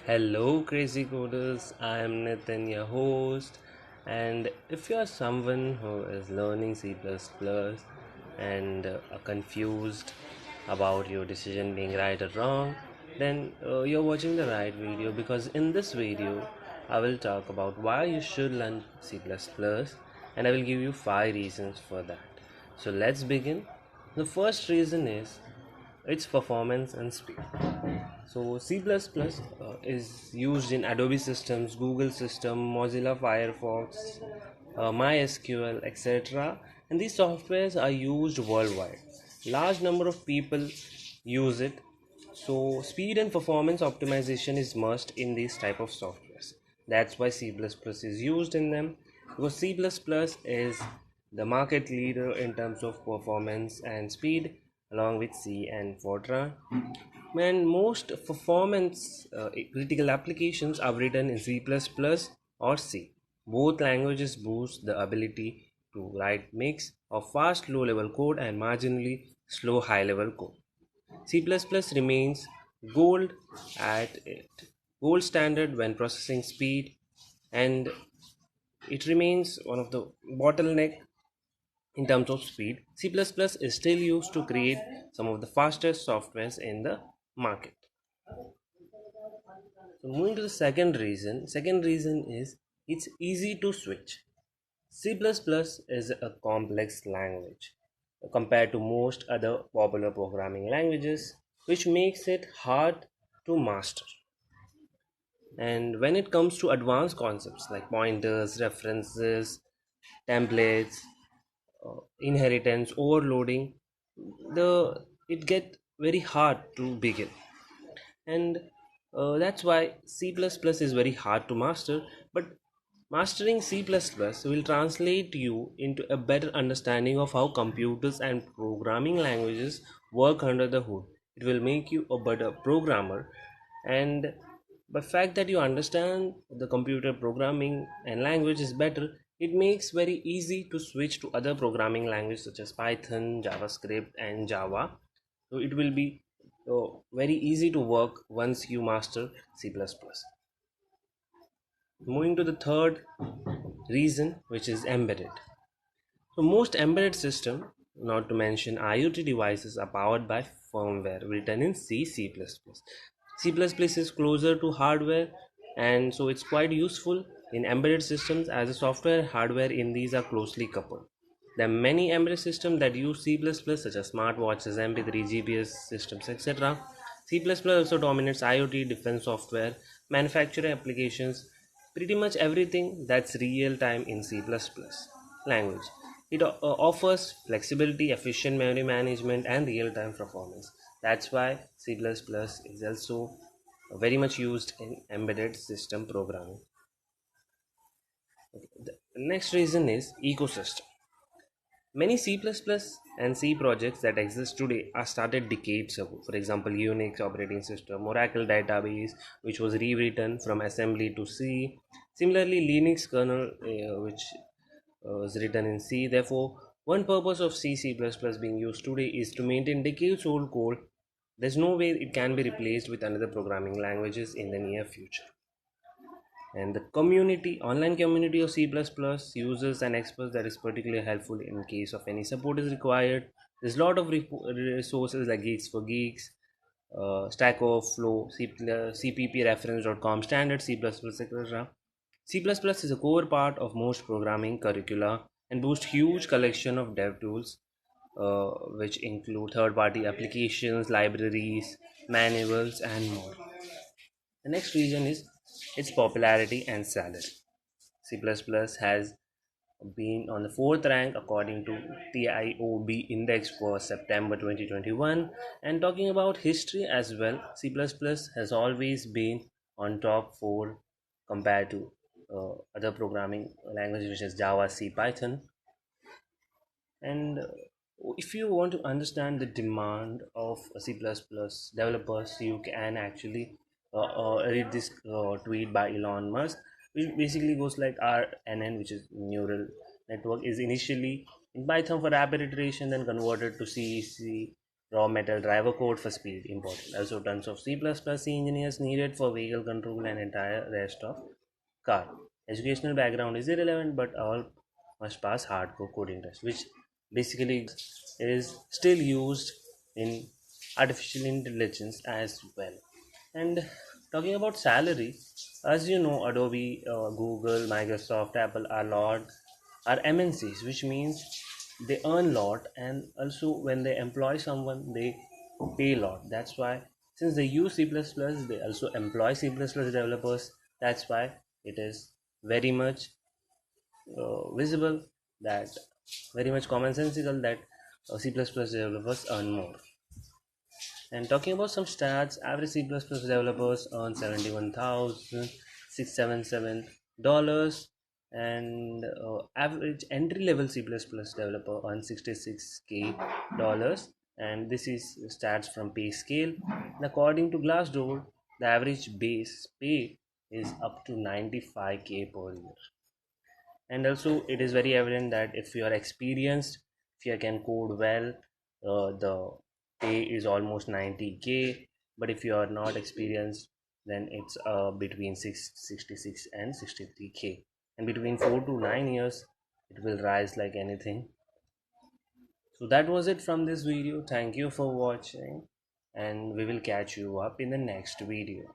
Hello, crazy coders. I am Nathan, your host. And if you are someone who is learning C and are confused about your decision being right or wrong, then you're watching the right video because in this video, I will talk about why you should learn C and I will give you 5 reasons for that. So let's begin. The first reason is its performance and speed. So is used in Adobe systems, Google system, Mozilla Firefox, MySQL, etc. And these softwares are used worldwide. Large number of people use it. So speed and performance optimization is must in these type of softwares. That's why C++ is used in them because C++ is the market leader in terms of performance and speed along with C and Fortran. Man, most performance critical applications are written in C++ or C. Both languages boost the ability to write mix of fast low-level code and marginally slow high-level code. C++ remains gold at it, gold standard when processing speed, and it remains one of the bottleneck in terms of speed. C++ is still used to create some of the fastest softwares in the market. So moving to the second reason is it's easy to switch. C++ is a complex language compared to most other popular programming languages, which makes it hard to master. And when it comes to advanced concepts like pointers, references, templates, inheritance, overloading, the it get very hard to begin. And that's why C++ is very hard to master, but mastering C++ will translate you into a better understanding of how computers and programming languages work under the hood. It will make you a better programmer, and the fact that you understand the computer programming and language is better, it makes very easy to switch to other programming languages such as Python, JavaScript, and Java. So it will be very easy to work once you master C++. Moving to the third reason, which is embedded. So most embedded system, not to mention IoT devices, are powered by firmware written in C++. C++ is closer to hardware, and so it's quite useful in embedded systems as the software and hardware in these are closely coupled. There are many embedded systems that use C++ such as smartwatches, MP3, GPS systems, etc. C++ also dominates IoT, defense software, manufacturing applications, pretty much everything that's real time in C++ language. It offers flexibility, efficient memory management, and real time performance. That's why C++ is also very much used in embedded system programming. The next reason is ecosystem. Many C++ and C projects that exist today are started decades ago. For example, Unix operating system, Oracle database, which was rewritten from assembly to C. Similarly, Linux kernel, which was written in C. Therefore, one purpose of C++ being used today is to maintain decades old code. There's no way it can be replaced with another programming languages in the near future. And the online community of C++ users and experts that is particularly helpful in case of any support is required. There's a lot of resources like Geeks for Geeks, Stack Overflow, cppreference.com, standard C++, etc. C++ is a core part of most programming curricula and boasts huge collection of dev tools, which include third-party applications, libraries, manuals, and more. The next reason is its popularity and salary. C++ has been on the fourth rank according to TIOB index for September 2021. And talking about history as well, C++ has always been on top 4 compared to other programming languages such as Java, C, Python. And if you want to understand the demand of C++ developers, you can actually read this tweet by Elon Musk, which basically goes like RNN, which is neural network, is initially in Python for rapid iteration, then converted to C Raw metal driver code for speed important. Also tons of C++ engineers needed for vehicle control and entire rest of car. Educational background is irrelevant, but all must pass hardcore coding test, which basically is still used in artificial intelligence as well. And talking about salary, as you know, Adobe, Google, Microsoft, Apple are MNCs, which means they earn lot, and also when they employ someone, they pay a lot. That's why since they use C++, they also employ C++ developers. That's why it is very much visible that very much commonsensical that C++ developers earn more. And talking about some stats, average C++ developers earn $71,677, and average entry level C++ developer earns $66K, and this is stats from pay scale. And according to Glassdoor, the average base pay is up to 95K per year. And also it is very evident that if you are experienced, if you can code well, the pay is almost 90K. But if you are not experienced, then it's between 66 and 63K, and between 4 to 9 years it will rise like anything. So that was it from this video. Thank you for watching, and we will catch you up in the next video.